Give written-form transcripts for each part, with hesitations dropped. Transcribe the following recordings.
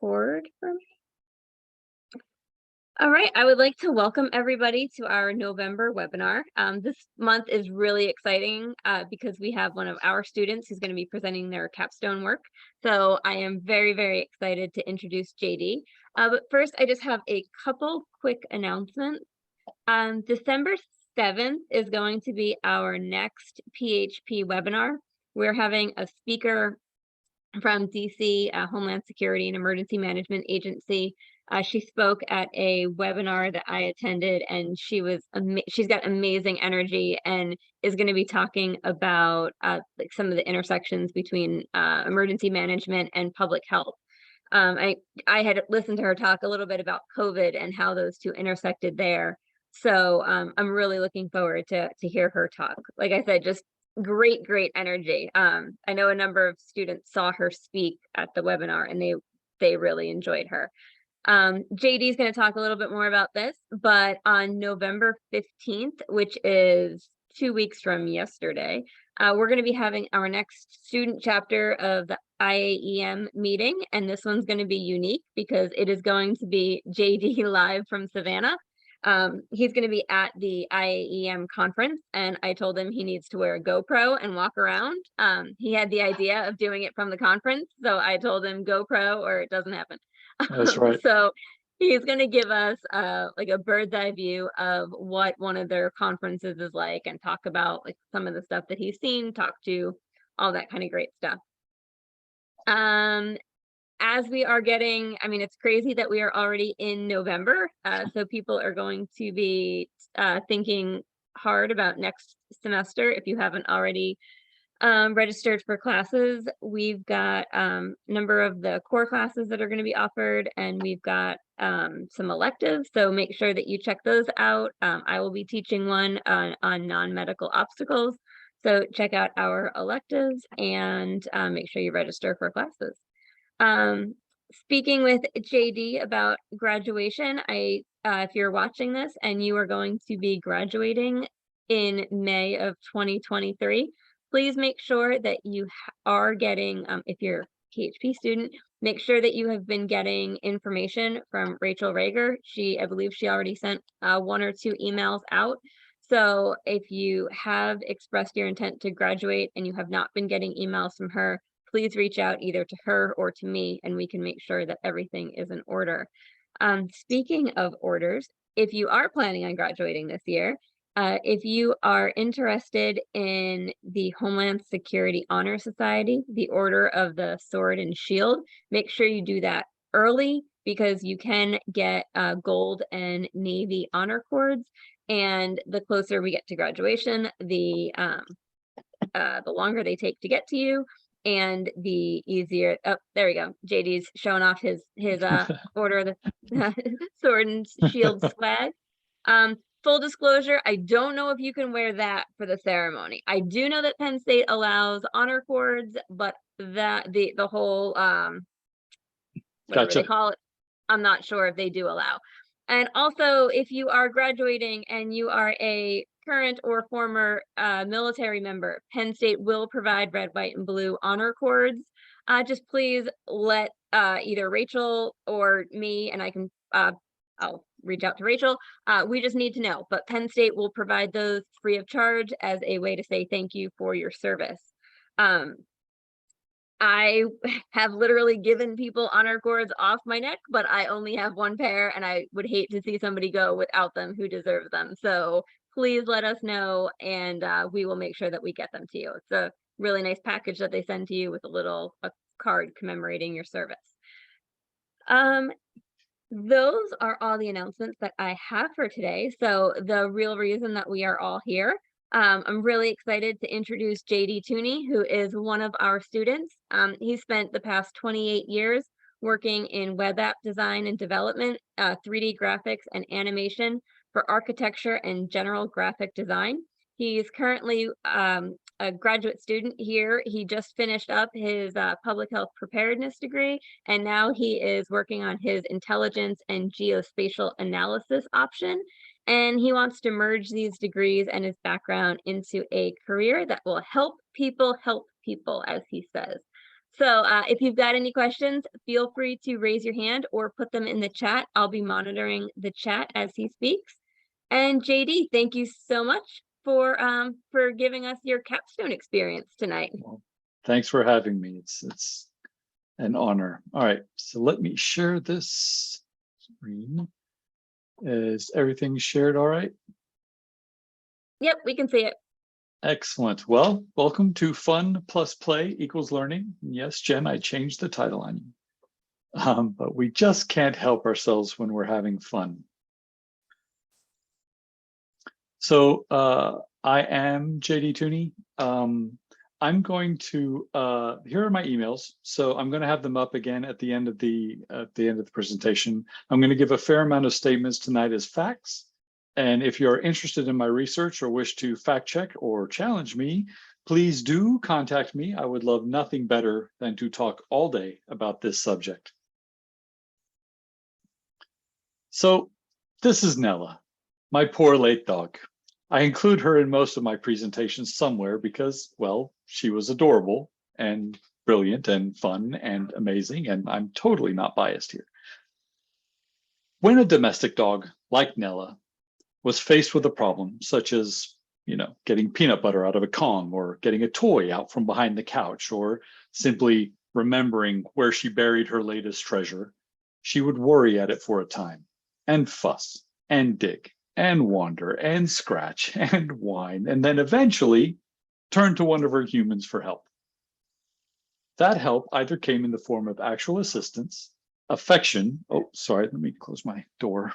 record for me? All right, I would like to welcome everybody to our November webinar. This month is really exciting because we have one of our students who's going to be presenting their capstone work. So I am very, very excited to introduce JD. But first, I just have a couple quick announcements. December 7th is going to be our next PHP webinar. We're having a speaker from DC, Homeland Security and Emergency Management Agency. She spoke at a webinar that I attended, and she's got amazing energy and is going to be talking about like some of the intersections between emergency management and public health. I had listened to her talk a little bit about COVID and how those two intersected there. So I'm really looking forward to hear her talk. Like I said, just great energy. I know a number of students saw her speak at the webinar and they really enjoyed her. JD is going to talk a little bit more about this, but on November 15th, which is 2 weeks from yesterday, we're going to be having our next student chapter of the IAEM meeting, and this one's going to be unique because it is going to be JD live from Savannah. He's going to be at the IAEM conference, and I told him he needs to wear a GoPro and walk around. He had the idea of doing it from the conference, so I told him GoPro or it doesn't happen. That's right. So he's going to give us like a bird's eye view of what one of their conferences is like and talk about like some of the stuff that he's seen, talk to all that kind of great stuff. As we are getting, I mean, it's crazy that we are already in November. So people are going to be thinking hard about next semester if you haven't already registered for classes. We've got a number of the core classes that are going to be offered, and we've got some electives. So make sure that you check those out. I will be teaching one on non-medical obstacles. So check out our electives and make sure you register for classes. Speaking with JD about graduation, if you're watching this and you are going to be graduating in May of 2023, please make sure that you are getting, if you're a PHP student, make sure that you have been getting information from Rachel Rager. I believe she already sent 1 or 2 emails out. So if you have expressed your intent to graduate and you have not been getting emails from her, please reach out either to her or to me, and we can make sure that everything is in order. Speaking of orders, if you are planning on graduating this year, if you are interested in the Homeland Security Honor Society, the Order of the Sword and Shield, make sure you do that early because you can get gold and Navy honor cords. And the closer we get to graduation, the longer they take to get to you, and the easier. Oh, there we go. JD's showing off his Order of the Sword and Shield swag. Full disclosure, I don't know if you can wear that for the ceremony. I do know that Penn State allows honor cords, but that the whole whatever they call it, I'm not sure if they do allow. And also, if you are graduating and you are a current or former military member, Penn State will provide red, white, and blue honor cords. Just please let either Rachel or me, and I can I'll reach out to Rachel. We just need to know, but Penn State will provide those free of charge as a way to say thank you for your service. I have literally given people honor cords off my neck, but I only have 1 pair, and I would hate to see somebody go without them who deserves them. So please let us know, and we will make sure that we get them to you. It's a really nice package that they send to you with a card commemorating your service. Those are all the announcements that I have for today. So the real reason that we are all here, I'm really excited to introduce JD Toony, who is one of our students. He spent the past 28 years working in web app design and development, 3D graphics and animation for architecture and general graphic design. He's currently a graduate student here. He just finished up his public health preparedness degree, and now he is working on his intelligence and geospatial analysis option. And he wants to merge these degrees and his background into a career that will help people, as he says. So if you've got any questions, feel free to raise your hand or put them in the chat. I'll be monitoring the chat as he speaks. And JD, thank you so much for giving us your capstone experience tonight. Well, thanks for having me. It's an honor. All right, so let me share this screen. Is everything shared all right? Yep, we can see it. Excellent. Well, welcome to Fun Plus Play Equals Learning. Yes, Jen, I changed the title on you. But we just can't help ourselves when we're having fun. So I am JD Toony. I'm going to, here are my emails. So I'm going to have them up again at the end of the presentation. I'm going to give a fair amount of statements tonight as facts. And if you're interested in my research or wish to fact check or challenge me, please do contact me. I would love nothing better than to talk all day about this subject. So this is Nella, my poor late dog. I include her in most of my presentations somewhere because, well, she was adorable and brilliant and fun and amazing, and I'm totally not biased here. When a domestic dog like Nella was faced with a problem such as, getting peanut butter out of a Kong or getting a toy out from behind the couch or simply remembering where she buried her latest treasure, she would worry at it for a time and fuss and dig and wander and scratch and whine, and then eventually turn to one of her humans for help. That help either came in the form of actual assistance, affection. Oh, sorry, let me close my door.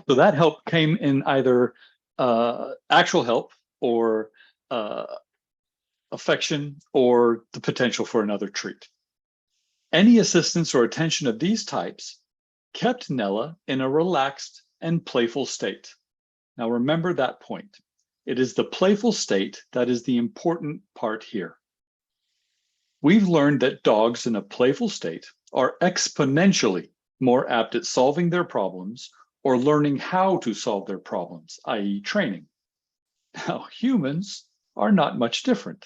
So that help came in either actual help or affection or the potential for another treat. Any assistance or attention of these types kept Nella in a relaxed and playful state. Now remember that point. It is the playful state that is the important part here. We've learned that dogs in a playful state are exponentially more apt at solving their problems or learning how to solve their problems, i.e. training. Now, humans are not much different.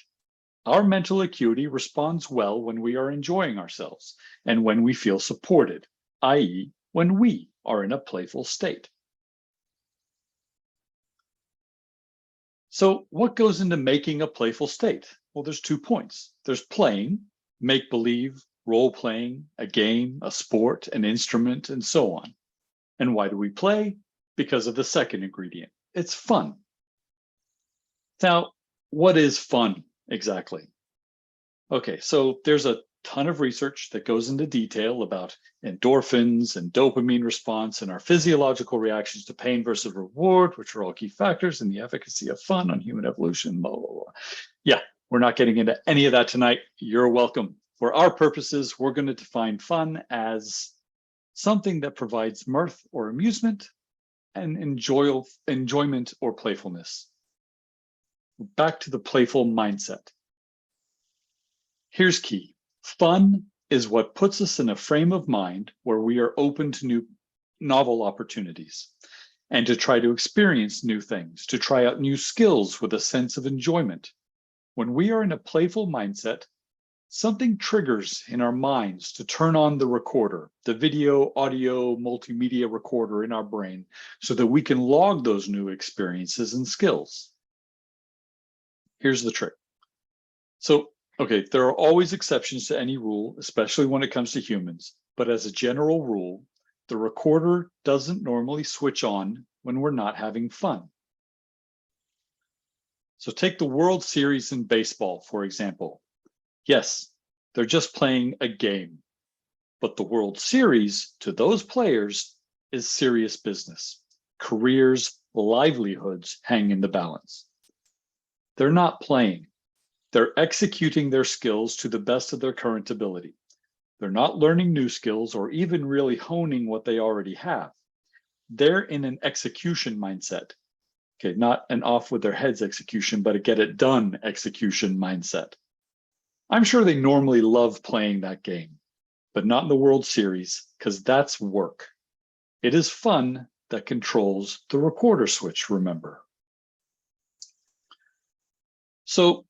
Our mental acuity responds well when we are enjoying ourselves and when we feel supported, i.e. when we are in a playful state. So what goes into making a playful state? Well, there's 2 points. There's playing, make-believe, role-playing, a game, a sport, an instrument, and so on. And why do we play? Because of the second ingredient. It's fun. Now, what is fun exactly? Okay, so there's a ton of research that goes into detail about endorphins and dopamine response and our physiological reactions to pain versus reward, which are all key factors in the efficacy of fun on human evolution, blah, blah, blah. Yeah, we're not getting into any of that tonight. You're welcome. For our purposes, we're going to define fun as something that provides mirth or amusement and enjoyment or playfulness. Back to the playful mindset. Here's key. Fun is what puts us in a frame of mind where we are open to novel opportunities and to try to experience new things, to try out new skills with a sense of enjoyment. When we are in a playful mindset, something triggers in our minds to turn on the recorder, the video, audio, multimedia recorder in our brain, so that we can log those new experiences and skills. Here's the trick. So, okay, there are always exceptions to any rule, especially when it comes to humans. But as a general rule, the recorder doesn't normally switch on when we're not having fun. So take the World Series in baseball, for example. Yes, they're just playing a game. But the World Series, to those players, is serious business. Careers, livelihoods hang in the balance. They're not playing. They're executing their skills to the best of their current ability. They're not learning new skills or even really honing what they already have. They're in an execution mindset. Okay, not an off with their heads execution, but a get it done execution mindset. I'm sure they normally love playing that game, but not in the World Series, because that's work. It is fun that controls the recorder switch, remember. So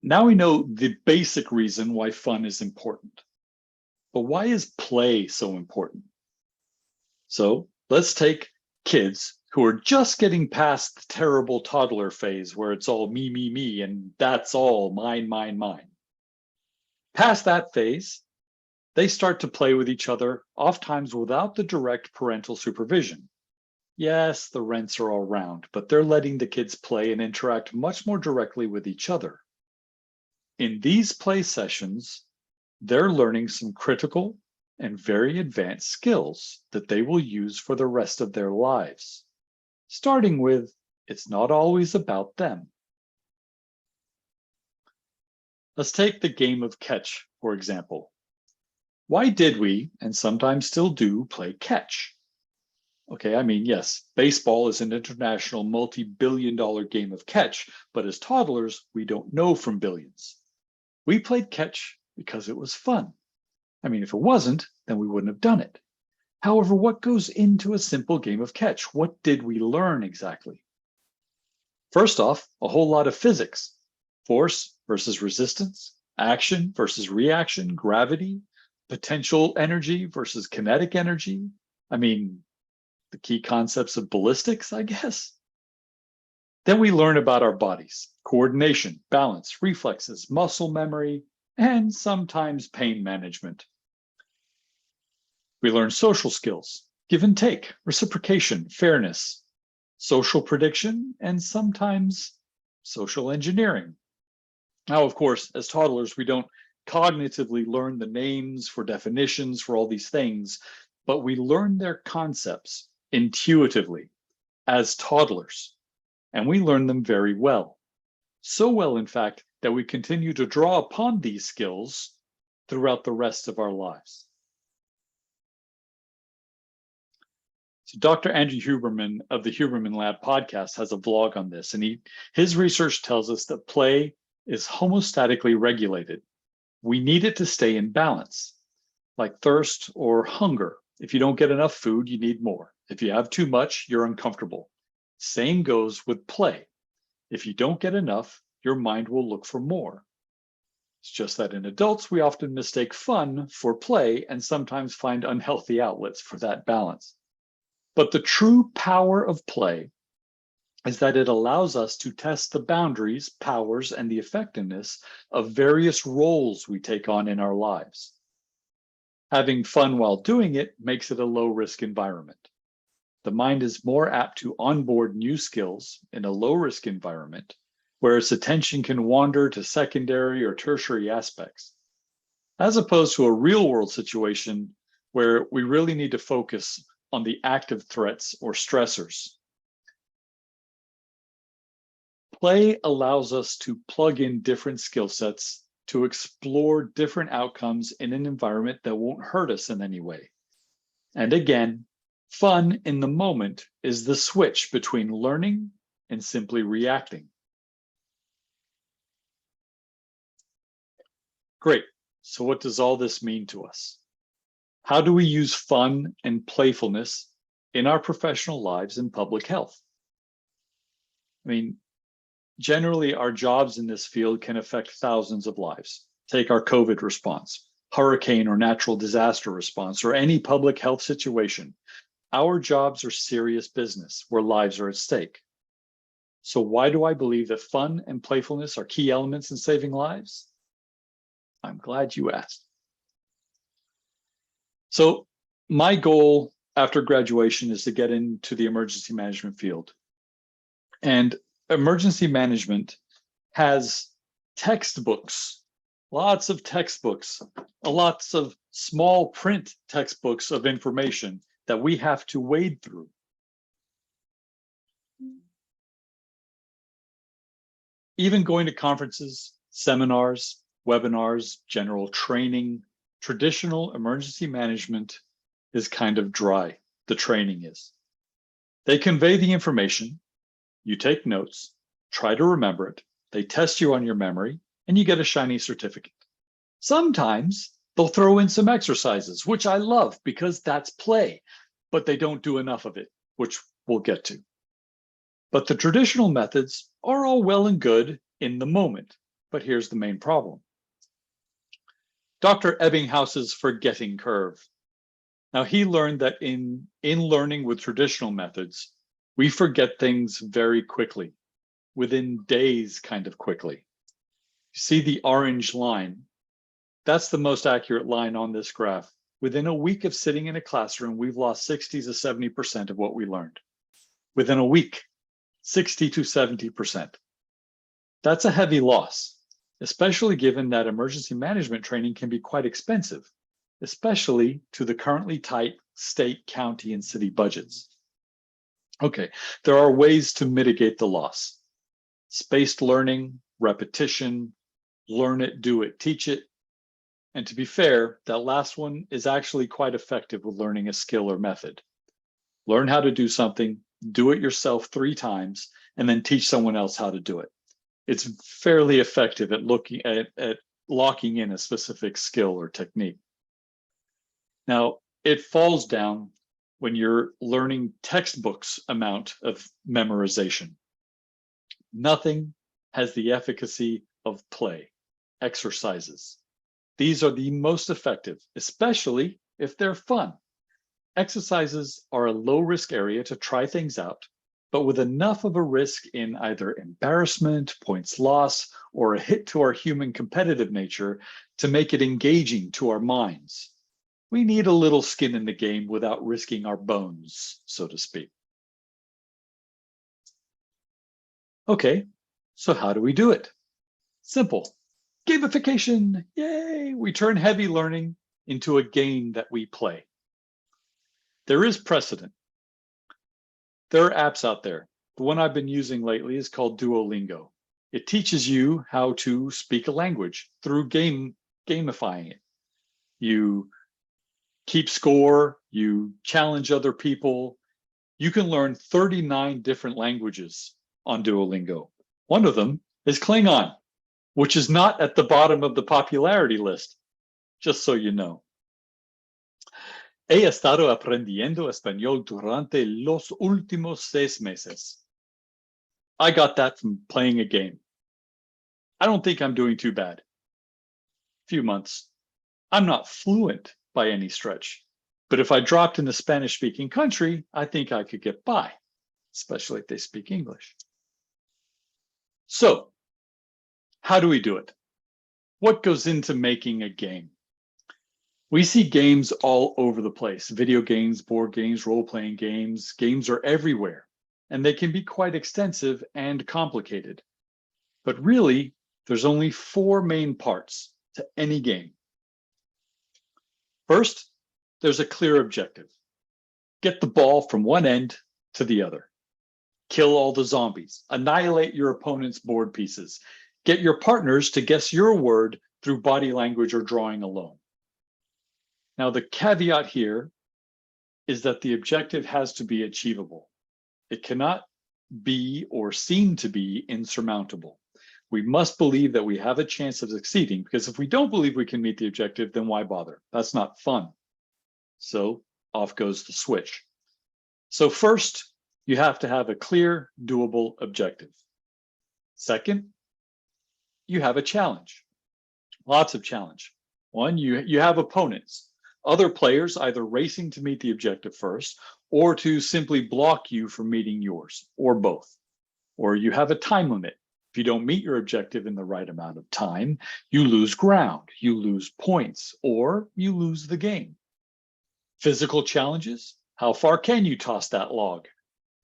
now we know the basic reason why fun is important. But why is play so important? So let's take kids who are just getting past the terrible toddler phase where it's all me, and that's all mine, mine, mine. Past that phase, they start to play with each other, oftentimes without the direct parental supervision. Yes, the rents are all round, but they're letting the kids play and interact much more directly with each other. In these play sessions, they're learning some critical and very advanced skills that they will use for the rest of their lives. Starting with, it's not always about them. Let's take the game of catch, for example. Why did we, and sometimes still do, play catch? Okay, I mean, yes, baseball is an international multi-billion-dollar game of catch, but as toddlers, we don't know from billions. We played catch because it was fun. I mean, if it wasn't, then we wouldn't have done it. However, what goes into a simple game of catch? What did we learn exactly? First off, a whole lot of physics. Force versus resistance, action versus reaction, gravity, potential energy versus kinetic energy. I mean, the key concepts of ballistics, I guess. Then we learn about our bodies, coordination, balance, reflexes, muscle memory, and sometimes pain management. We learn social skills, give and take, reciprocation, fairness, social prediction, and sometimes social engineering. Now, of course, as toddlers, we don't cognitively learn the names for definitions for all these things, but we learn their concepts intuitively as toddlers, and we learn them very well. So well, in fact, that we continue to draw upon these skills throughout the rest of our lives. So Dr. Andrew Huberman of the Huberman Lab podcast has a vlog on this, and his research tells us that play is homeostatically regulated. We need it to stay in balance, like thirst or hunger. If you don't get enough food, you need more. If you have too much, you're uncomfortable. Same goes with play. If you don't get enough, your mind will look for more. It's just that in adults, we often mistake fun for play and sometimes find unhealthy outlets for that balance. But the true power of play is that it allows us to test the boundaries, powers, and the effectiveness of various roles we take on in our lives. Having fun while doing it makes it a low-risk environment. The mind is more apt to onboard new skills in a low-risk environment, where its attention can wander to secondary or tertiary aspects, as opposed to a real-world situation where we really need to focus on the active threats or stressors. Play allows us to plug in different skill sets to explore different outcomes in an environment that won't hurt us in any way. And again, fun in the moment is the switch between learning and simply reacting. Great. So what does all this mean to us? How do we use fun and playfulness in our professional lives in public health? I mean, generally, our jobs in this field can affect thousands of lives. Take our COVID response, hurricane or natural disaster response, or any public health situation. Our jobs are serious business where lives are at stake. So why do I believe that fun and playfulness are key elements in saving lives? I'm glad you asked. So my goal after graduation is to get into the emergency management field. And emergency management has textbooks, lots of textbooks, lots of small print textbooks of information that we have to wade through. Even going to conferences, seminars, webinars, general training, traditional emergency management is kind of dry. The training is. They convey the information, you take notes, try to remember it, they test you on your memory, and you get a shiny certificate. Sometimes they'll throw in some exercises, which I love because that's play, but they don't do enough of it, which we'll get to. But the traditional methods are all well and good in the moment, But here's the main problem. Dr. Ebbinghaus's forgetting curve. Now, he learned that in learning with traditional methods, we forget things very quickly, within days, kind of quickly. You see the orange line? That's the most accurate line on this graph. Within a week of sitting in a classroom, we've lost 60 to 70% of what we learned. Within a week, 60 to 70%. That's a heavy loss, especially given that emergency management training can be quite expensive, especially to the currently tight state, county, and city budgets. Okay, there are ways to mitigate the loss. Spaced learning, repetition, learn it, do it, teach it. And to be fair, that last one is actually quite effective with learning a skill or method. Learn how to do something, do it yourself 3 times, and then teach someone else how to do it. It's fairly effective at locking in a specific skill or technique. Now, it falls down when you're learning textbooks amount of memorization. Nothing has the efficacy of play, exercises. These are the most effective, especially if they're fun. Exercises are a low-risk area to try things out, but with enough of a risk in either embarrassment, points loss, or a hit to our human competitive nature to make it engaging to our minds. We need a little skin in the game without risking our bones, so to speak. Okay, so how do we do it? Simple. Gamification, yay! We turn heavy learning into a game that we play. There is precedent. There are apps out there. The one I've been using lately is called Duolingo. It teaches you how to speak a language through gamifying it. You keep score, you challenge other people. You can learn 39 different languages on Duolingo. One of them is Klingon, which is not at the bottom of the popularity list, just so you know. He estado aprendiendo español durante los últimos 6 meses. I got that from playing a game. I don't think I'm doing too bad. Few months. I'm not fluent by any stretch, but if I dropped in a Spanish-speaking country, I think I could get by, especially if they speak English. So, how do we do it? What goes into making a game? We see games all over the place. Video games, board games, role-playing games. Games are everywhere, and they can be quite extensive and complicated. But really, there's only 4 main parts to any game. First, there's a clear objective. Get the ball from one end to the other. Kill all the zombies. Annihilate your opponent's board pieces. Get your partners to guess your word through body language or drawing alone. Now, the caveat here is that the objective has to be achievable. It cannot be or seem to be insurmountable. We must believe that we have a chance of succeeding, because if we don't believe we can meet the objective, then why bother? That's not fun. So off goes the switch. So first, you have to have a clear, doable objective. Second, you have a challenge. Lots of challenge. One, you have opponents, other players either racing to meet the objective first or to simply block you from meeting yours, or both. Or you have a time limit. If you don't meet your objective in the right amount of time, you lose ground, you lose points, or you lose the game. Physical challenges. How far can you toss that log?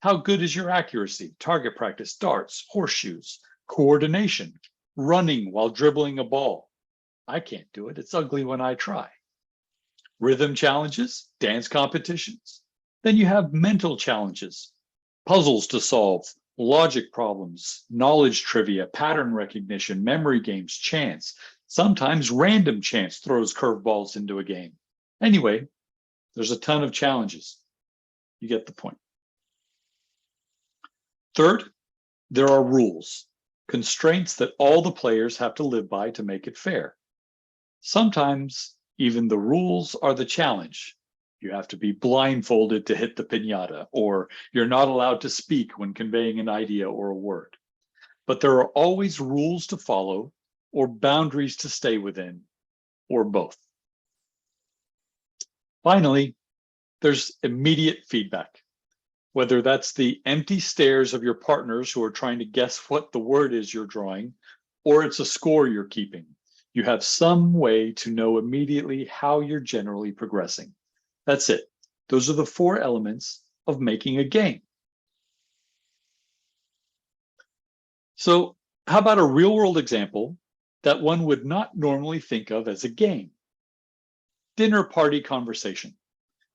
How good is your accuracy? Target practice, darts, horseshoes, coordination, running while dribbling a ball. I can't do it. It's ugly when I try. Rhythm challenges, dance competitions. Then you have mental challenges, puzzles to solve, logic problems, knowledge trivia, pattern recognition, memory games, chance. Sometimes random chance throws curveballs into a game. Anyway, there's a ton of challenges. You get the point. Third, there are rules, constraints that all the players have to live by to make it fair. Sometimes even the rules are the challenge. You have to be blindfolded to hit the piñata, or you're not allowed to speak when conveying an idea or a word. But there are always rules to follow or boundaries to stay within, or both. Finally, there's immediate feedback. Whether that's the empty stares of your partners who are trying to guess what the word is you're drawing, or it's a score you're keeping. You have some way to know immediately how you're generally progressing. That's it. Those are the 4 elements of making a game. So, how about a real-world example that one would not normally think of as a game? Dinner party conversation,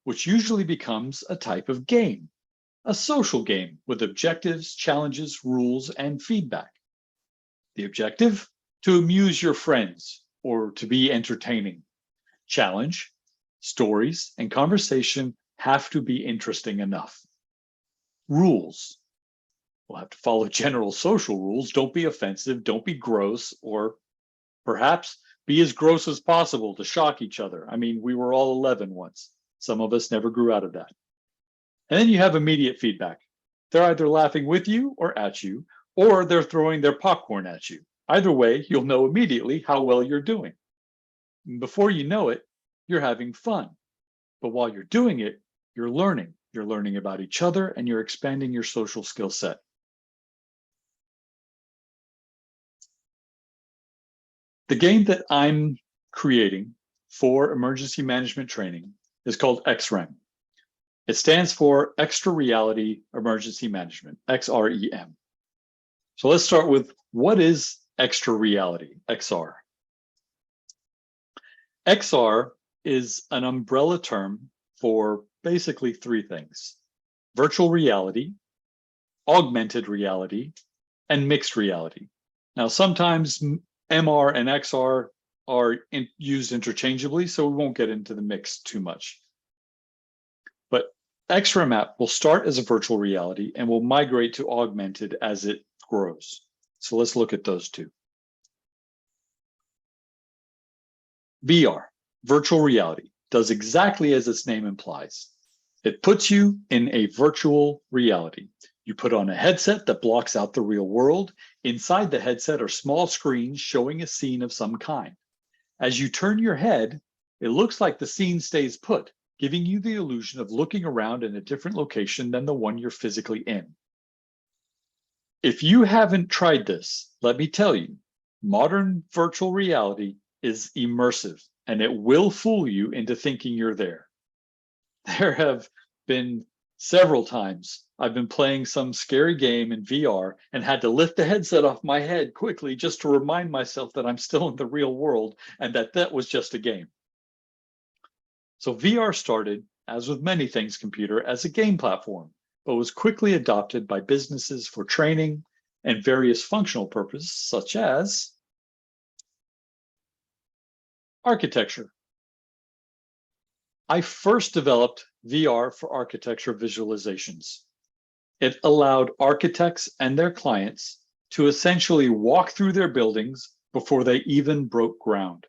which usually becomes a type of game, a social game with objectives, challenges, rules, and feedback. The objective? To amuse your friends or to be entertaining. Challenge? Stories and conversation have to be interesting enough. Rules? We'll have to follow general social rules. Don't be offensive, don't be gross, or perhaps be as gross as possible to shock each other. I mean, we were all 11 once. Some of us never grew out of that. And then you have immediate feedback. They're either laughing with you or at you, or they're throwing their popcorn at you. Either way, you'll know immediately how well you're doing. And before you know it, you're having fun. But while you're doing it, you're learning. You're learning about each other and you're expanding your social skill set. The game that I'm creating for emergency management training is called XREM. It stands for Extra Reality Emergency Management, XREM. So let's start with what is extra reality, XR? XR is an umbrella term for basically 3 things: virtual reality, augmented reality, and mixed reality. Now, sometimes MR and XR are used interchangeably, so we won't get into the mix too much. But XREM app will start as a virtual reality and will migrate to augmented as it grows. So let's look at those 2. VR, virtual reality, does exactly as its name implies. It puts you in a virtual reality. You put on a headset that blocks out the real world. Inside the headset are small screens showing a scene of some kind. As you turn your head, it looks like the scene stays put, giving you the illusion of looking around in a different location than the one you're physically in. If you haven't tried this, let me tell you, modern virtual reality is immersive and it will fool you into thinking you're there. There have been several times I've been playing some scary game in VR and had to lift the headset off my head quickly just to remind myself that I'm still in the real world and that was just a game. So VR started, as with many things computer, as a game platform, but was quickly adopted by businesses for training and various functional purposes, such as architecture. I first developed VR for architecture visualizations. It allowed architects and their clients to essentially walk through their buildings before they even broke ground.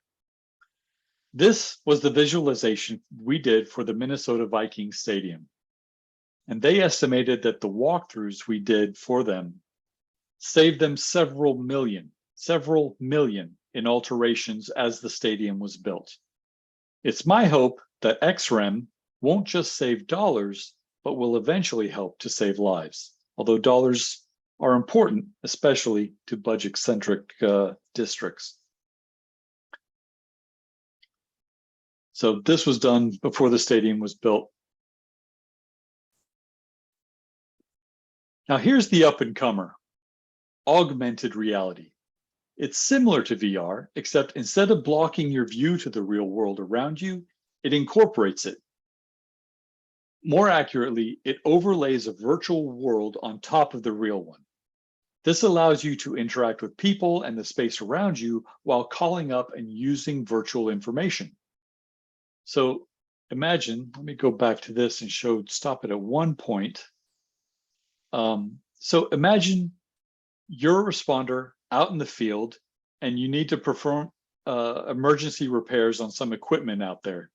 This was the visualization we did for the Minnesota Vikings Stadium. And they estimated that the walkthroughs we did for them saved them several million in alterations as the stadium was built. It's my hope that XREM won't just save dollars, but will eventually help to save lives. Although dollars are important, especially to budget-centric districts. So this was done before the stadium was built. Now here's the up-and-comer, augmented reality. It's similar to VR, except instead of blocking your view to the real world around you, it incorporates it. More accurately, it overlays a virtual world on top of the real one. This allows you to interact with people and the space around you while calling up and using virtual information. So imagine, let me go back to this and stop it at one point. So imagine you're a responder out in the field and you need to perform emergency repairs on some equipment out there.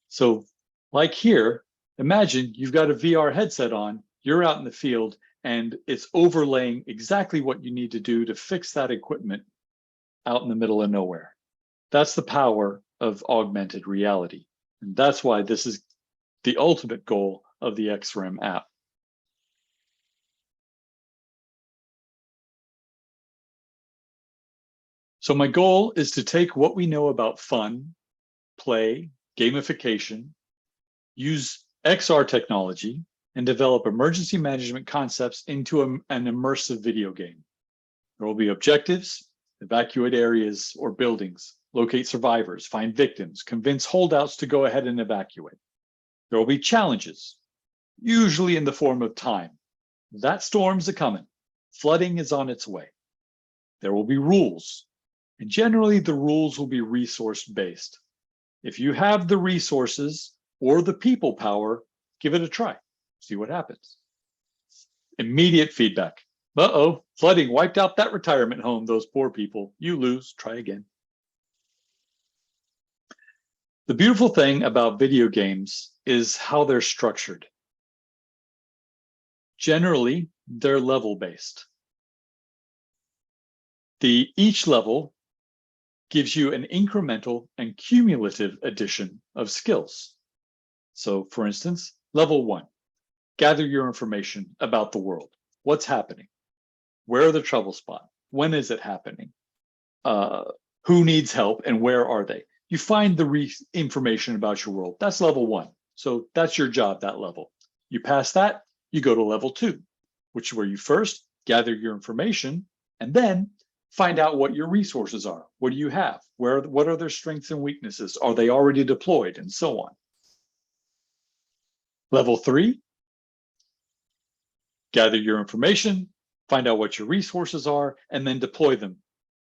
So like here, imagine you've got a VR headset on, you're out in the field, and it's overlaying exactly what you need to do to fix that equipment out in the middle of nowhere. That's the power of augmented reality. And that's why this is the ultimate goal of the XREM app. So my goal is to take what we know about fun, play, gamification, use XR technology, and develop emergency management concepts into an immersive video game. There will be objectives, evacuate areas or buildings, locate survivors, find victims, convince holdouts to go ahead and evacuate. There will be challenges, usually in the form of time. That storm's a-coming. Flooding is on its way. There will be rules, and generally the rules will be resource-based. If you have the resources or the people power, give it a try. See what happens. Immediate feedback. Uh-oh, flooding wiped out that retirement home, those poor people. You lose, try again. The beautiful thing about video games is how they're structured. Generally, they're level-based. Each level gives you an incremental and cumulative addition of skills. So, for instance, level 1, gather your information about the world. What's happening? Where are the trouble spots? When is it happening? Who needs help and where are they? You find the information about your world. That's level 1. So that's your job, that level. You pass that, you go to level 2, which is where you first gather your information and then find out what your resources are. What do you have? What are their strengths and weaknesses? Are they already deployed? And so on. Level 3, gather your information, find out what your resources are, and then deploy them.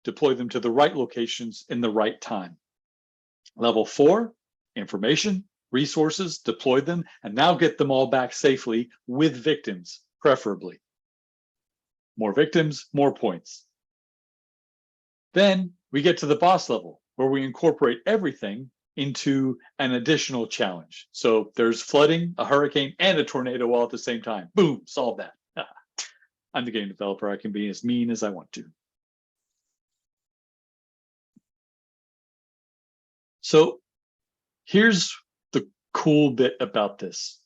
Deploy them to the right locations in the right time. Level 4, information, resources, deploy them, and now get them all back safely with victims, preferably. More victims, more points. Then we get to the boss level, where we incorporate everything into an additional challenge. So there's flooding, a hurricane, and a tornado all at the same time. Boom, solve that. I'm the game developer. I can be as mean as I want to. So here's the cool bit about this.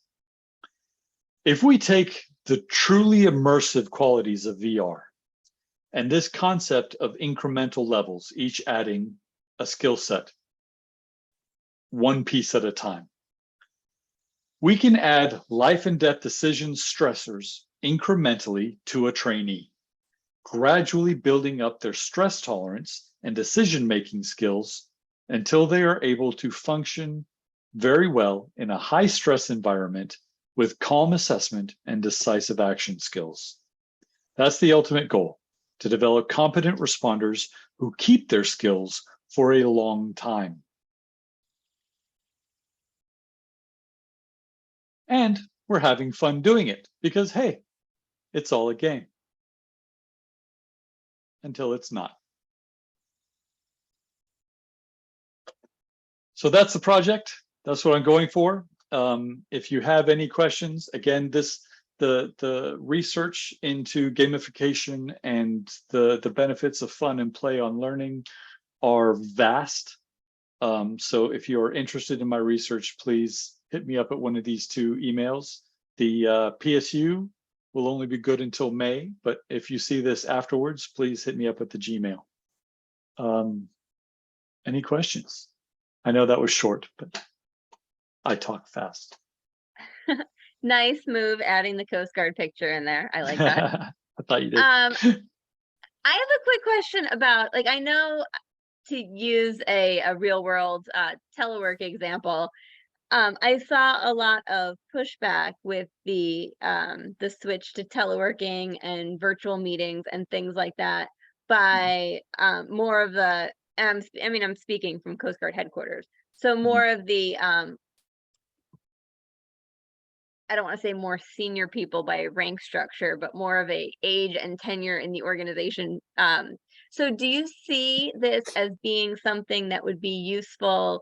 If we take the truly immersive qualities of VR and this concept of incremental levels, each adding a skill set, one piece at a time, we can add life and death decisions stressors incrementally to a trainee, gradually building up their stress tolerance and decision-making skills until they are able to function very well in a high-stress environment with calm assessment and decisive action skills. That's the ultimate goal, to develop competent responders who keep their skills for a long time. And we're having fun doing it because, hey, it's all a game. Until it's not. So that's the project. That's what I'm going for. If you have any questions, again, the research into gamification and the benefits of fun and play on learning are vast. So if you're interested in my research, please hit me up at one of these 2 emails. The PSU will only be good until May, but if you see this afterwards, please hit me up at the Gmail. Any questions? I know that was short, but I talk fast. Nice move adding the Coast Guard picture in there. I like that. I thought you did. I have a quick question about, like, I know, to use a real world telework example, I saw a lot of pushback with the switch to teleworking and virtual meetings and things like that by more of the I mean, I'm speaking from Coast Guard headquarters, so more of the I don't want to say more senior people by rank structure, but more of a age and tenure in the organization. So do you see this as being something that would be useful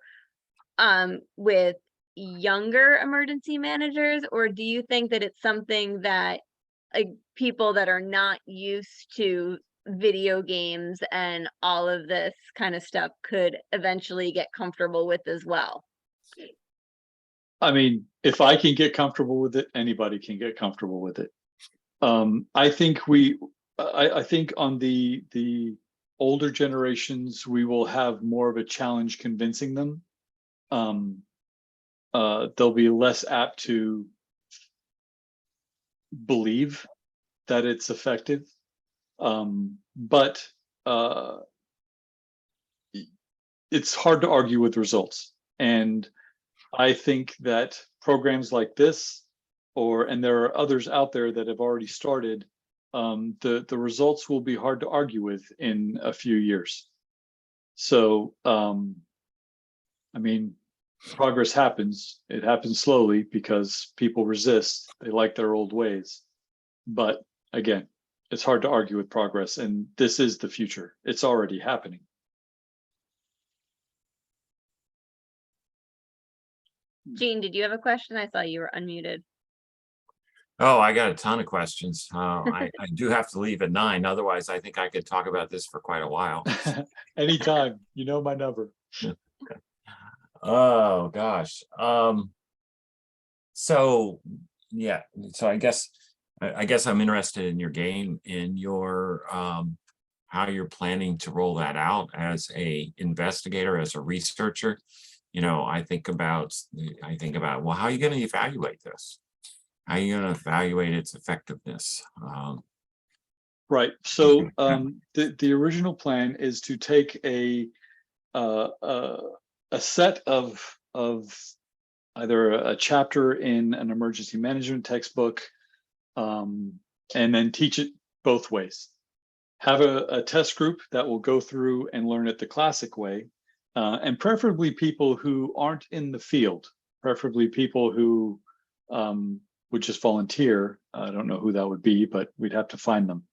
with younger emergency managers, or do you think that it's something that, like, people that are not used to video games and all of this kind of stuff could eventually get comfortable with as well. I mean, if I can get comfortable with it, anybody can get comfortable with it. I think I think on the older generations, we will have more of a challenge convincing them. They'll be less apt to believe that it's effective. But it's hard to argue with results. And I think that programs like this, and there are others out there that have already started, the results will be hard to argue with in a few years. So, I mean, progress happens. It happens slowly because people resist. They like their old ways. But again, it's hard to argue with progress, and this is the future. It's already happening. Gene, did you have a question? I saw you were unmuted. Oh, I got a ton of questions. I do have to leave at 9. Otherwise, I think I could talk about this for quite a while. Anytime, you know my number. Oh gosh. So yeah. So I guess I'm interested in your game, in your how you're planning to roll that out as a investigator, as a researcher. You know, I think about, well, how are you going to evaluate this? How are you going to evaluate its effectiveness? Right. So the original plan is to take a set of either a chapter in an emergency management textbook, and then teach it both ways. Have a test group that will go through and learn it the classic way, and preferably people who aren't in the field, preferably people who would just volunteer. I don't know who that would be, but we'd have to find them.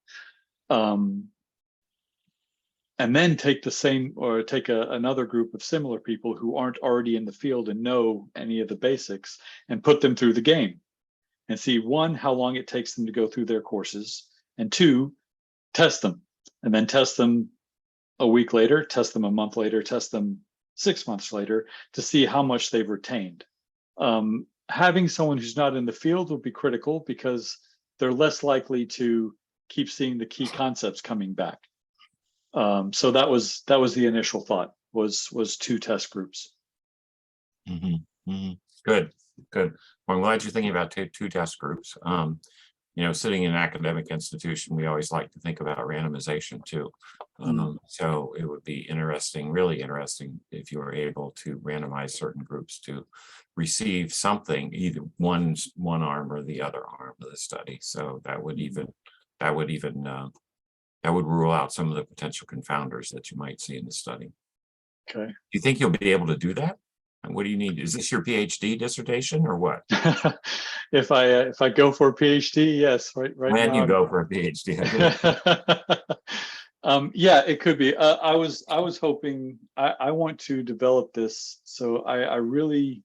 And then take the same, or take another group of similar people who aren't already in the field and know any of the basics, and put them through the game and see, 1, how long it takes them to go through their courses, and 2, test them, and then test them a week later, test them a month later, test them 6 months later to see how much they've retained. Having someone who's not in the field will be critical because they're less likely to keep seeing the key concepts coming back. So that was the initial thought, was 2 test groups. Good. Well, I'm glad you're thinking about two test groups. You know, sitting in an academic institution, we always like to think about randomization too. So it would be interesting, really interesting, if you were able to randomize certain groups to receive something, either one arm or the other arm of the study. So that would rule out some of the potential confounders that you might see in the study. Okay. Do you think you'll be able to do that? And what do you need? Is this your PhD dissertation or what? If I go for a PhD, yes. Right When now, you go for a PhD. Yeah, it could be. I was hoping, I want to develop this. So I really,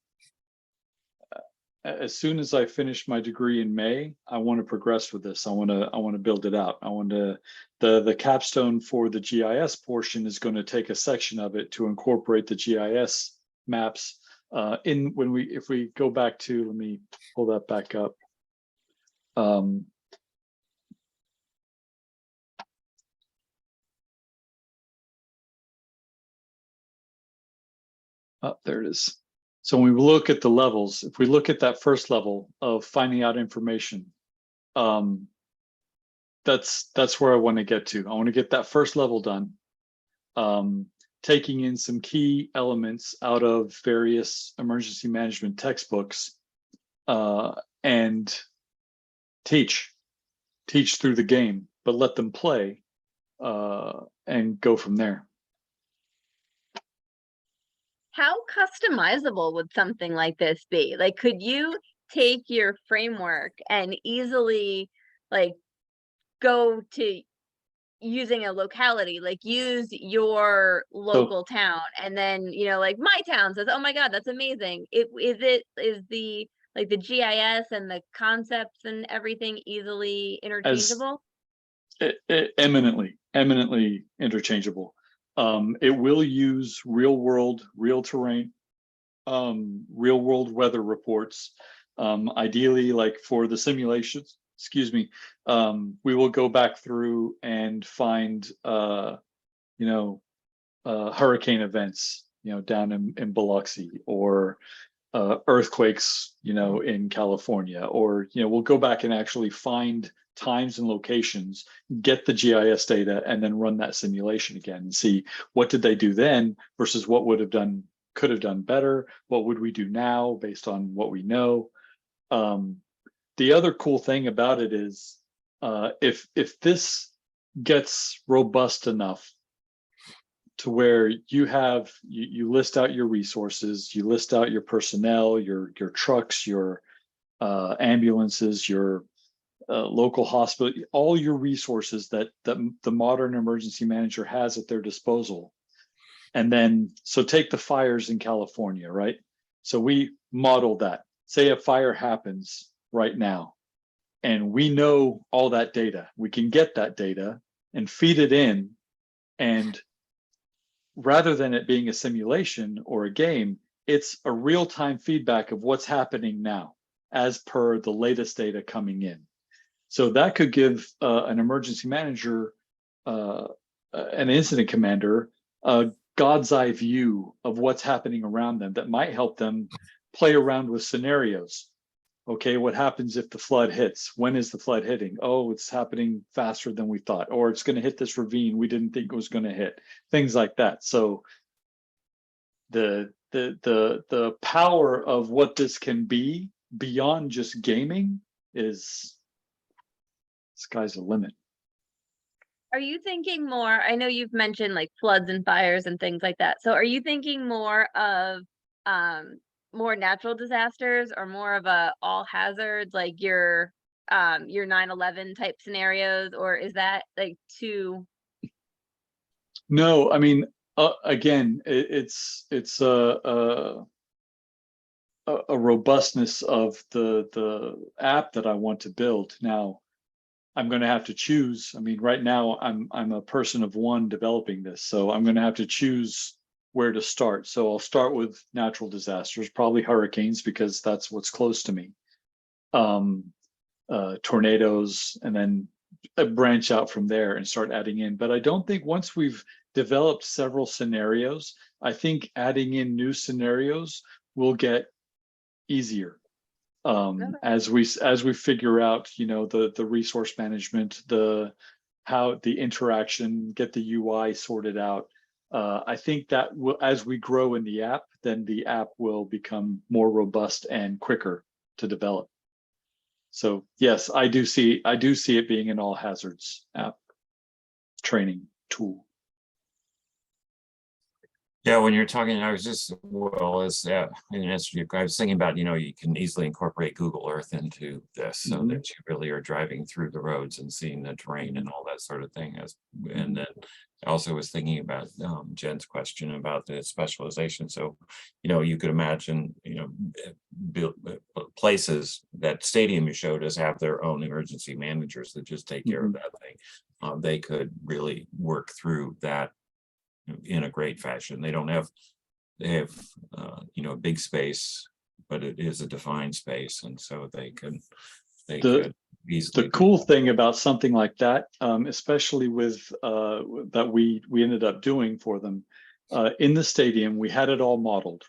as soon as I finish my degree in May, I want to progress with this. I want to build it out. I want to, the capstone for the GIS portion is going to take a section of it to incorporate the GIS maps if we go back to, let me pull that back up. There it is. So when we look at the levels, if we look at that first level of finding out information, that's where I want to get to. I want to get that first level done, taking in some key elements out of various emergency management textbooks, and teach through the game, but let them play, and go from there. How customizable would something like this be? Like, could you take your framework and easily, like, go to using a locality, like use your local town, and then, you know, like my town says, oh my God, that's amazing. Is the GIS and the concepts and everything easily interchangeable? Eminently interchangeable. It will use real world, real terrain, real world weather reports. Ideally, like for the simulations, excuse me, we will go back through and find, you know, hurricane events, down in Biloxi, or earthquakes, in California, or, we'll go back and actually find times and locations, get the GIS data, and then run that simulation again and see what did they do then versus what could have done better. What would we do now based on what we know? The other cool thing about it is, if this gets robust enough to where you list out your resources, you list out your personnel, your trucks, your ambulances, your local hospital, all your resources that the modern emergency manager has at their disposal. And then, so take the fires in California, right? So we model that. Say a fire happens right now, and we know all that data. We can get that data and feed it in, and rather than it being a simulation or a game, it's a real-time feedback of what's happening now as per the latest data coming in. So that could give an emergency manager, an incident commander, a God's eye view of what's happening around them that might help them play around with scenarios. Okay, what happens if the flood hits? When is the flood hitting? Oh, it's happening faster than we thought, or it's going to hit this ravine we didn't think it was going to hit. Things like that. So the power of what this can be beyond just gaming is, sky's the limit. Are you thinking more, I know you've mentioned like floods and fires and things like that. So are you thinking more of more natural disasters, or more of a all hazards, like your 9/11 type scenarios, or is that like too? No, I mean, again, it's a robustness of the app that I want to build. Now, I'm going to have to choose. I mean, right now I'm a person of one developing this, so I'm going to have to choose where to start. So I'll start with natural disasters, probably hurricanes, because that's what's close to me. Tornadoes, and then branch out from there and start adding in. But I don't think, once we've developed several scenarios, I think adding in new scenarios will get easier. As we figure out, the resource management, how the interaction, get the UI sorted out. I think that as we grow in the app, then the app will become more robust and quicker to develop. So yes, I do see it being an all hazards app training tool. Yeah, when you're talking, I was just, well, as in answer to your, I was thinking about, you can easily incorporate Google Earth into this, so that you really are driving through the roads and seeing the terrain and all that sort of thing. And then I also was thinking about Jen's question about the specialization. So, you could imagine, places, that stadium you showed us have their own emergency managers that just take care of that thing. They could really work through that in a great fashion. They have a big space, but it is a defined space, and so they could easily. The cool thing about something like that, especially with that we ended up doing for them in the stadium, we had it all modeled.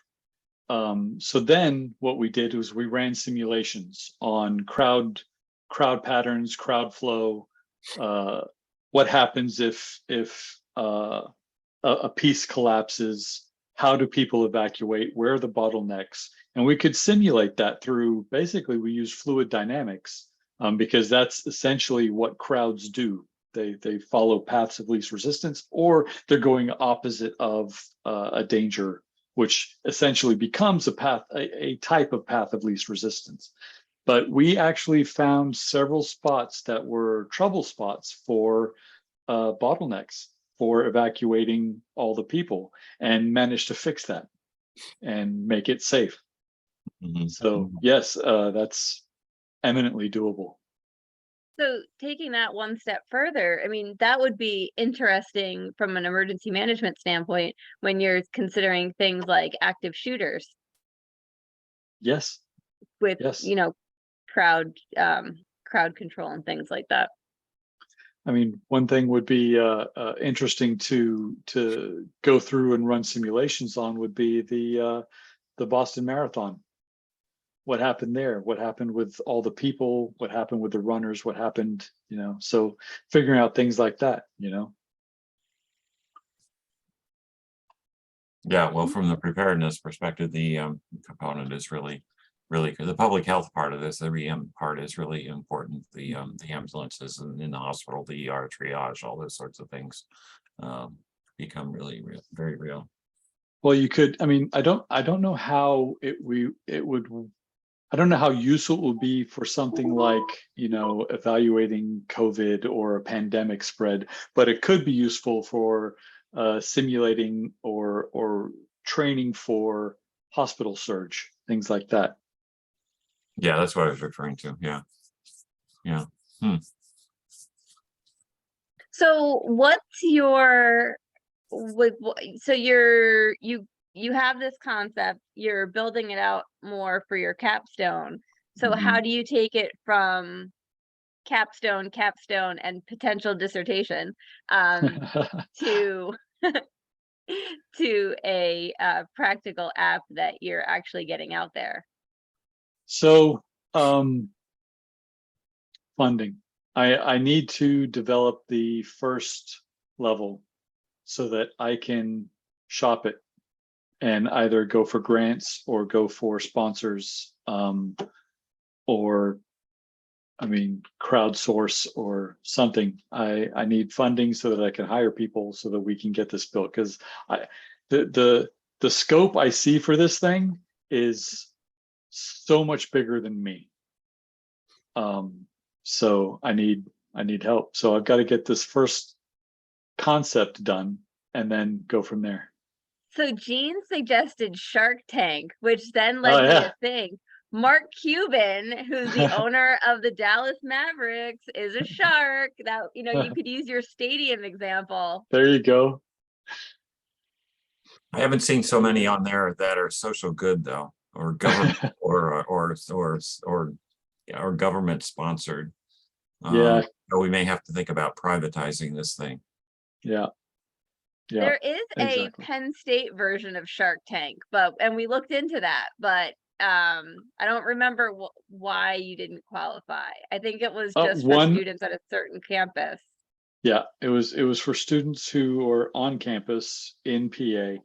So then what we did was we ran simulations on crowd patterns, crowd flow. What happens if a piece collapses? How do people evacuate? Where are the bottlenecks? And we could simulate that through, basically we use fluid dynamics, because that's essentially what crowds do. They follow paths of least resistance, or they're going opposite of a danger, which essentially becomes a type of path of least resistance. But we actually found several spots that were trouble spots for bottlenecks, for evacuating all the people, and managed to fix that and make it safe. So yes, that's eminently doable. So taking that one step further, I mean, that would be interesting from an emergency management standpoint when you're considering things like active shooters Yes, with, yes. crowd crowd control and things like that. I mean, one thing would be interesting to go through and run simulations on would be the Boston Marathon. What happened there? What happened with all the people? What happened with the runners? What happened? So figuring out things like that. Yeah, well, from the preparedness perspective, the component is really good. The public health part of this, the EM part is really important. The ambulances in the hospital, the ER triage, all those sorts of things become really real, very real. Well, you could. I mean, I don't know how it would. I don't know how useful it would be for something like evaluating COVID or a pandemic spread, but it could be useful for simulating or training for hospital surge, things like that. Yeah, that's what I was referring to. Yeah. So what's your so you have this concept, you're building it out more for your capstone. So how Mhm. do you take it from capstone, and potential dissertation to to a practical app that you're actually getting out there? So, funding. I need to develop the first level so that I can shop it and either go for grants or go for sponsors, or I mean crowdsource or something. I need funding so that I can hire people so that we can get this built, because I the scope I see for this thing is so much bigger than me. So I need help. So I've got to get this first concept done and then go from there. So Gene suggested Shark Tank, which then Oh led me yeah. to think Mark Cuban, who's the owner of the Dallas Mavericks, is a shark. That you could use your stadium example. There you go. I haven't seen so many on there that are social good though, or government or government sponsored. Yeah, Or we may have to think about privatizing this thing. yeah, yeah, There is a exactly. Penn State version of Shark Tank, and we looked into that, but I don't remember why you didn't qualify. I think it was just for One, students at a certain campus. yeah, it was for students who are on campus in PA,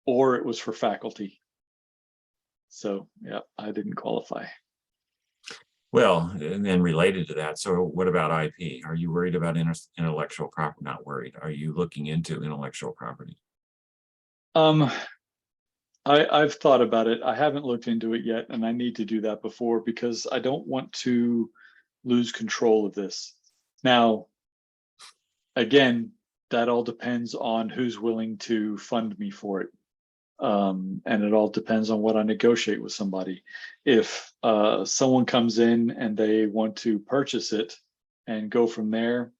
or it was for faculty. So yeah, I didn't qualify. Well, and then related to that, so what about IP? Are you worried about intellectual property? Not worried. Are you looking into intellectual property? Um, I've thought about it. I haven't looked into it yet, and I need to do that before because I don't want to lose control of this. Now, again, that all depends on who's willing to fund me for it. And it all depends on what I negotiate with somebody. If someone comes in and they want to purchase it and go from there,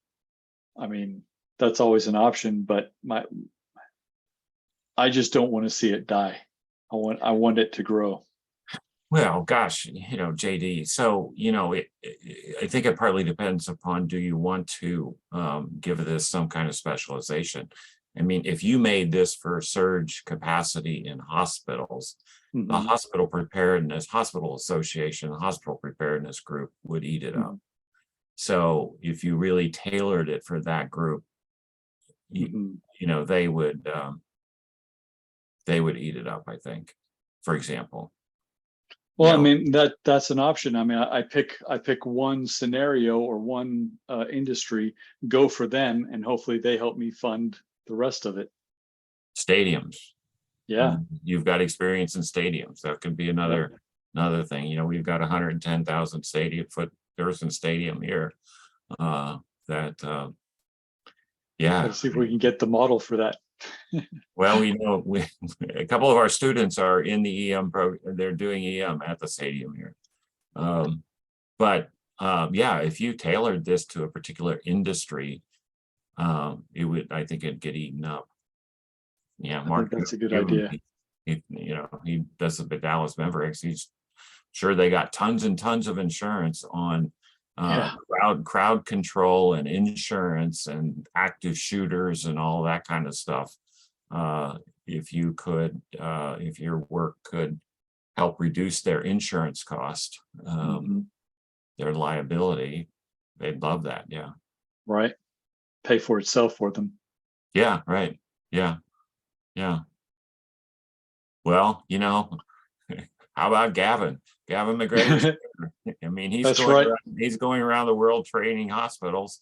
I mean, that's always an option, but I just don't want to see it die. I want it to grow. Well, gosh, JD. So, I think it partly depends upon, do you want to give this some kind of specialization? I mean, if you made this for surge capacity in hospitals, the Mhm. hospital association, the hospital preparedness group would eat it up. Mhm. So if you really tailored it for that group, Mhm. they would eat it up, I think, for example. Well, I mean that's an option. I mean, I pick one scenario or one industry, go for them, and hopefully they help me fund the rest of it. Stadiums. Yeah, You've got experience in stadiums. That could be yeah. another thing. We've got 110,000 person stadium here. Got Yeah. to see if we can get the model for that. Well, we a couple of our students are in the EM program. They're doing EM at the stadium here. But Yeah, if you tailored this to a particular industry, I think it'd get eaten up. Yeah, I Mark, think that's a good give him, idea. he does the Dallas Mavericks. He's sure they got tons and tons of insurance on Yeah. crowd control and insurance and active shooters and all that kind of stuff. If you could, if your work could help reduce their insurance cost, Mhm. their liability, they'd love that. Yeah. Right. Pay for itself for them. Yeah. Right. Yeah. Yeah. Well, how about Gavin? Gavin McGregor. I mean, That's right. he's going around the world training hospitals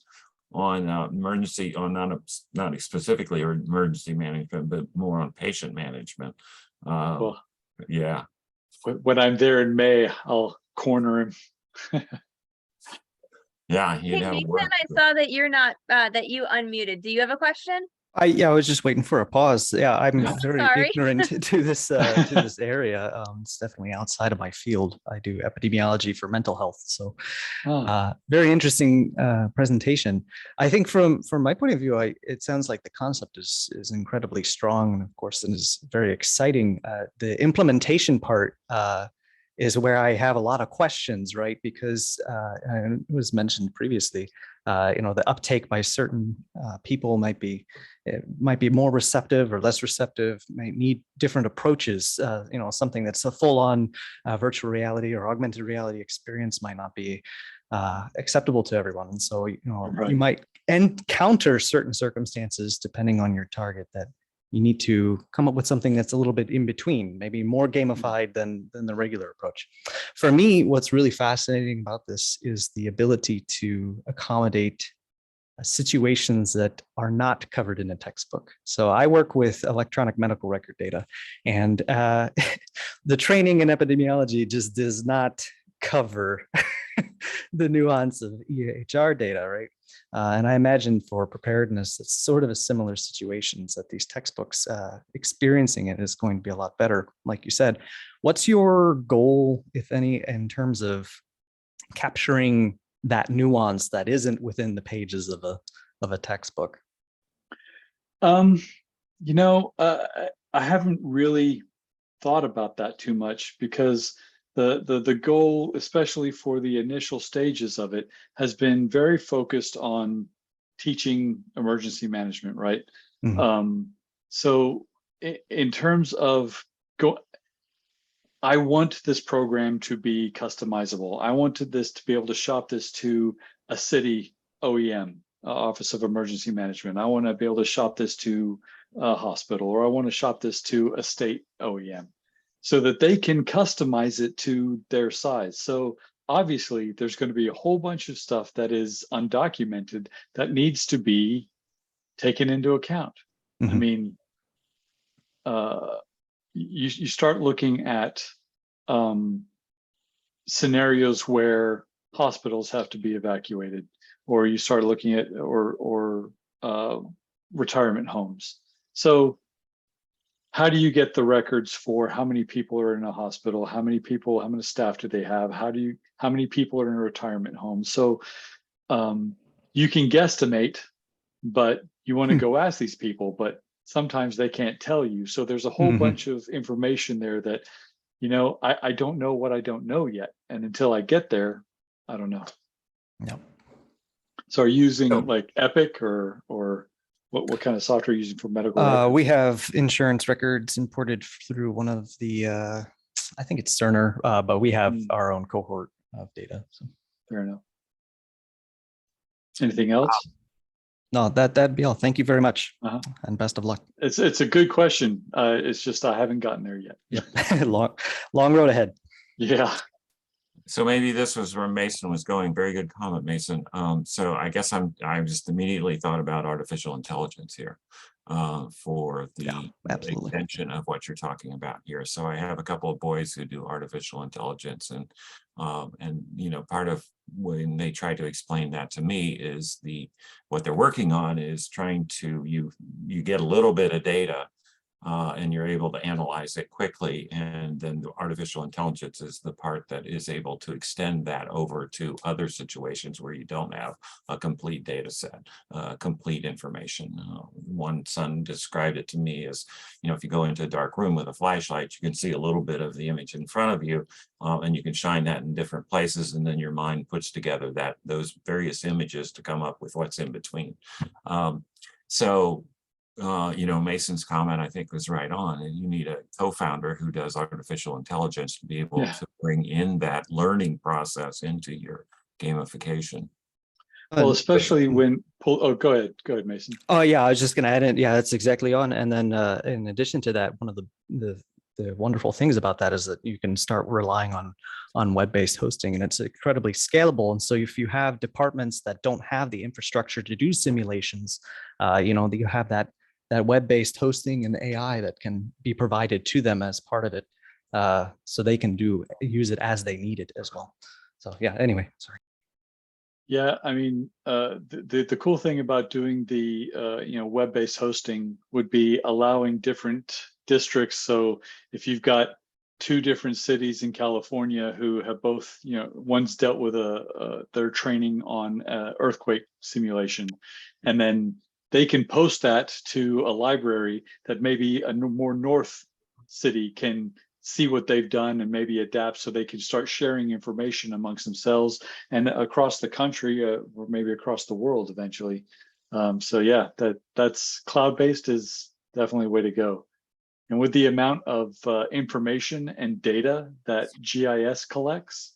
on emergency, on not specifically or emergency management, but more on patient management. Well, Yeah. when I'm there in May, I'll corner him. Yeah, he'd Hey, have Mason, work. I saw that you're not, that you unmuted. Do you have a question? Yeah, I was just waiting for a pause. Yeah, I'm Oh, very sorry. ignorant to this area. It's definitely outside of my field. I do epidemiology for mental health, so Oh, very interesting presentation. I think from my point of view, it sounds like the concept is incredibly strong, and of course, it is very exciting. The implementation part is where I have a lot of questions, right? Because and it was mentioned previously, the uptake by certain people might be more receptive or less receptive, might need different approaches. Something that's a full-on virtual reality or augmented reality experience might not be acceptable to everyone. And so, Right. you might encounter certain circumstances depending on your target that you need to come up with something that's a little bit in between, maybe more gamified than the regular approach. For me, what's really fascinating about this is the ability to accommodate situations that are not covered in a textbook. So I work with electronic medical record data, and the training in epidemiology just does not cover the nuance of EHR data, right? And I imagine for preparedness, it's sort of a similar situations that these textbooks experiencing it is going to be a lot better. Like you said, what's your goal, if any, in terms of capturing that nuance that isn't within the pages of a textbook? I haven't really thought about that too much, because the goal, especially for the initial stages of it, has been very focused on teaching emergency management, right? So in terms of I want this program to be customizable. I wanted this to be able to shop this to a city OEM, Office of Emergency Management. I want to be able to shop this to a hospital, or I want to shop this to a state OEM, so that they can customize it to their size. So obviously there's going to be a whole bunch of stuff that is undocumented that needs to be taken into account. I mean, you start looking at scenarios where hospitals have to be evacuated, or you start looking at or retirement homes. So how do you get the records for how many people are in a hospital, how many staff do they have, how many people are in a retirement home? So you can guesstimate, but you want to go ask these people, but sometimes they can't tell you. So there's a whole bunch of information there that, I don't know what I don't know yet. And until I get there, I don't know. Yep. So are you using like Epic or what kind of software are you using for medical records? We have insurance records imported through one of the, I think it's Cerner, but we have our own cohort of data. So. Fair enough. Anything else? No, that'd be all. Thank you very much, and best of luck. It's a good question. It's just I haven't gotten there yet. Yep. long road ahead. Yeah. So maybe this was where Mason was going. Very good comment, Mason. So I guess I just immediately thought about artificial intelligence here for the extension of what you're talking about here. So I have a couple of boys who do artificial intelligence, and part of when they try to explain that to me is what they're working on is trying to you get a little bit of data and you're able to analyze it quickly. And then the artificial intelligence is the part that is able to extend that over to other situations where you don't have a complete data set, complete information. One son described it to me as, if you go into a dark room with a flashlight, you can see a little bit of the image in front of you, and you can shine that in different places, and then your mind puts together those various images to come up with what's in between. Mason's comment, I think, was right on. And you need a co-founder who does artificial intelligence to be able to bring in that learning process into your gamification. Well, especially when go ahead, Mason. Oh yeah, I was just going to add in. Yeah, that's exactly on. And then in addition to that, one of the wonderful things about that is that you can start relying on web-based hosting, and it's incredibly scalable. And so if you have departments that don't have the infrastructure to do simulations, you have that web-based hosting and AI that can be provided to them as part of it, so they can use it as they need it as well. So yeah, anyway, sorry. Yeah, I mean, the cool thing about doing the web-based hosting would be allowing different districts. So if you've got two different cities in California who have both, one's dealt with their training on earthquake simulation, and then they can post that to a library that maybe a more north city can see what they've done and maybe adapt, so they can start sharing information amongst themselves and across the country, or maybe across the world eventually. So yeah, that's cloud-based is definitely a way to go. And with the amount of information and data that GIS collects,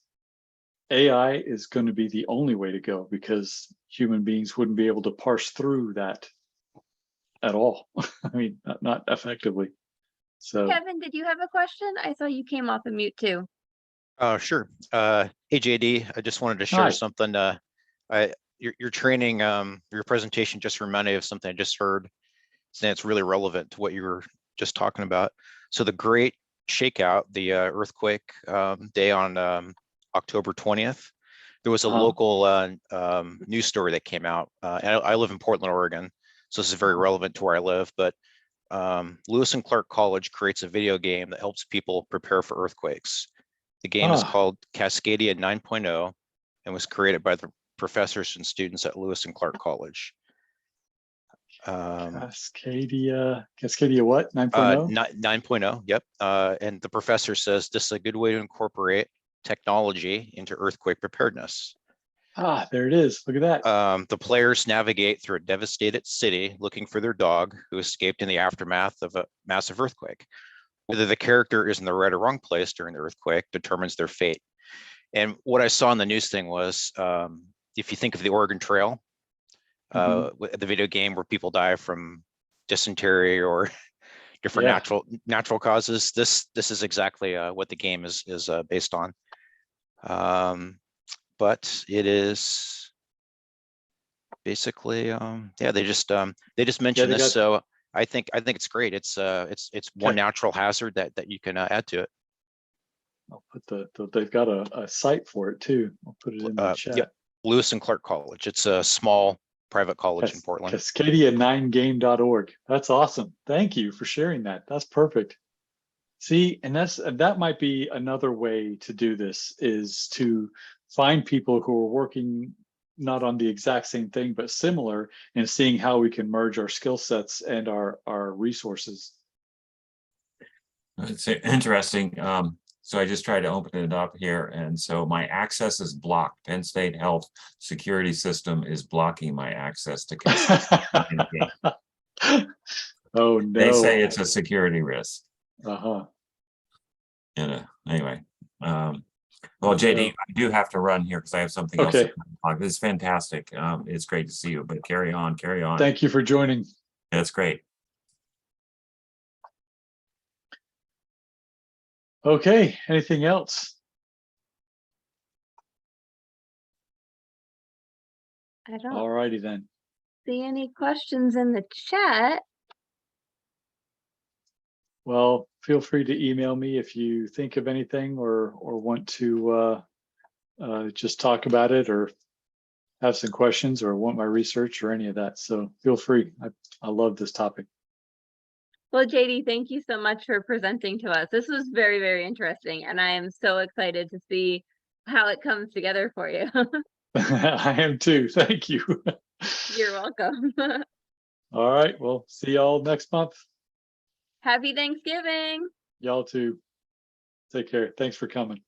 AI is going to be the only way to go, because human beings wouldn't be able to parse through that at all. I mean, not effectively. So Kevin, did you have a question? I saw you came off of mute too. Sure. Hey, JD, I just wanted to share Hi. something. Your training, your presentation just reminded me of something I just heard, and it's really relevant to what you were just talking about. So the Great Shakeout, the earthquake day on October 20th, there was a local news story that came out. And I live in Portland, Oregon, so this is very relevant to where I live. But Lewis and Clark College creates a video game that helps people prepare for earthquakes. The game is called Cascadia 9.0 and was created by the professors and students at Lewis and Clark College. Cascadia what? 9.0? 9.0, yep. And the professor says this is a good way to incorporate technology into earthquake preparedness. There it is. Look at that. The players navigate through a devastated city looking for their dog who escaped in the aftermath of a massive earthquake. Whether the character is in the right or wrong place during the earthquake determines their fate. And what I saw in the news thing was, if you think of the Oregon Trail, the video game where people die from dysentery or different natural causes, this is exactly what the game is based on. But it is basically, they just mentioned this, so I think it's great. It's one natural hazard that you can add to it. I'll put they've got a site for it too. I'll put it in the chat. Yep. Lewis and Clark College. It's a small private college in Portland. Cascadia9game.org. That's awesome. Thank you for sharing that. That's perfect. See, and that might be another way to do this, is to find people who are working not on the exact same thing, but similar, and seeing how we can merge our skill sets and our resources. It's interesting. So I just tried to open it up here, and so my access is blocked. Penn State Health Security System is blocking my access to Cascadia. Oh no! They say it's a security risk. Anyway, well, JD, I do have to run here because I have something else. This is fantastic. It's great to see you, but carry on. Thank you for joining. That's great. Okay, anything else? I don't All righty then. see any questions in the chat. Well, feel free to email me if you think of anything or want to just talk about it, or have some questions, or want my research or any of that. So feel free. I love this topic. Well, JD, thank you so much for presenting to us. This was very, very interesting, and I am so excited to see how it comes together for you. I am too. Thank you. You're welcome. All right. Well, see y'all next month. Happy Thanksgiving. Y'all too. Take care. Thanks for coming.